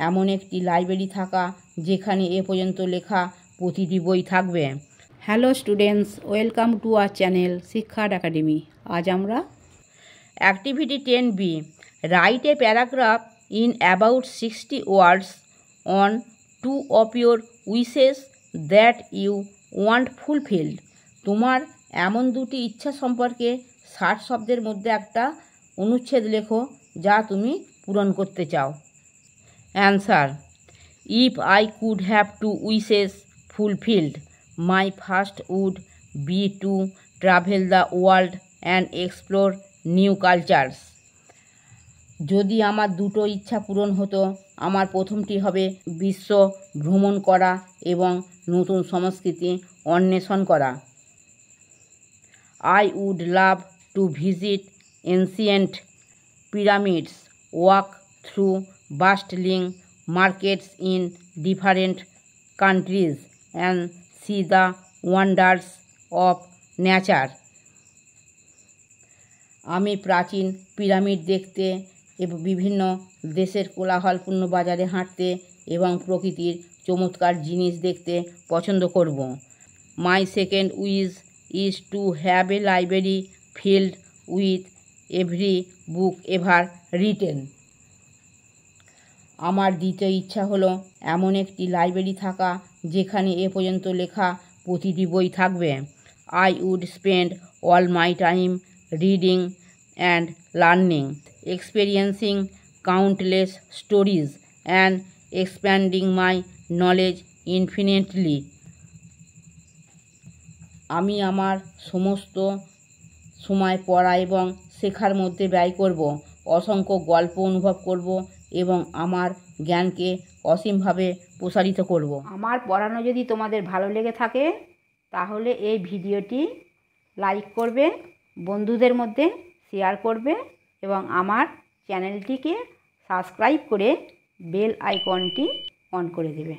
এমন একটি লাইব্রেরি থাকা যেখানে এ পর্যন্ত লেখা প্রতিটি বই থাকবে। Hello students, welcome to our channel শিক্ষার্থ একাডেমি। আজ আমরা activity 10B, write a paragraph in about 60 words on 2 of your wishes that you want fulfilled। তোমার এমন দুটি ইচ্ছা সম্পর্কে 60 শব্দের মধ্যে একটা অনুচ্ছেদ লেখো যা তুমি পূরণ করতে চাও। Answer: if I could have 2 wishes fulfilled, my first would be to travel the world and explore new cultures। যদি আমার দুটো ইচ্ছা পূরণ হতো, আমার প্রথমটি হবে বিশ্ব ভ্রমণ করা এবং নতুন সংস্কৃতি অন্বেষণ করা। I would love to visit ancient pyramids, walk through bustling markets in different countries, and see the wonders of nature। আমি প্রাচীন পিরামিড দেখতে এবং বিভিন্ন দেশের কোলাহলপূর্ণ বাজারে হাঁটতে এবং প্রকৃতির চমৎকার জিনিস দেখতে পছন্দ করব। My second wish is to have a library filled with every book ever written. আমার দ্বিতীয় ইচ্ছা হলো এমন একটি লাইব্রেরি থাকা যেখানে এ পর্যন্ত লেখা প্রতিটি বই থাকবে। I would spend all my time reading and learning, experiencing countless stories and expanding my knowledge infinitely. আমি আমার সমস্ত সময় পড়া এবং শেখার মধ্যে ব্যয় করব, অসংখ্য গল্প অনুভব করব এবং আমার জ্ঞানকে অসীমভাবে প্রসারিত করব। আমার পড়ানো যদি তোমাদের ভালো লেগে থাকে তাহলে এই ভিডিওটি লাইক করবে, বন্ধুদের মধ্যে শেয়ার করবে এবং আমার চ্যানেলটিকে সাবস্ক্রাইব করে বেল আইকনটি অন করে দেবে।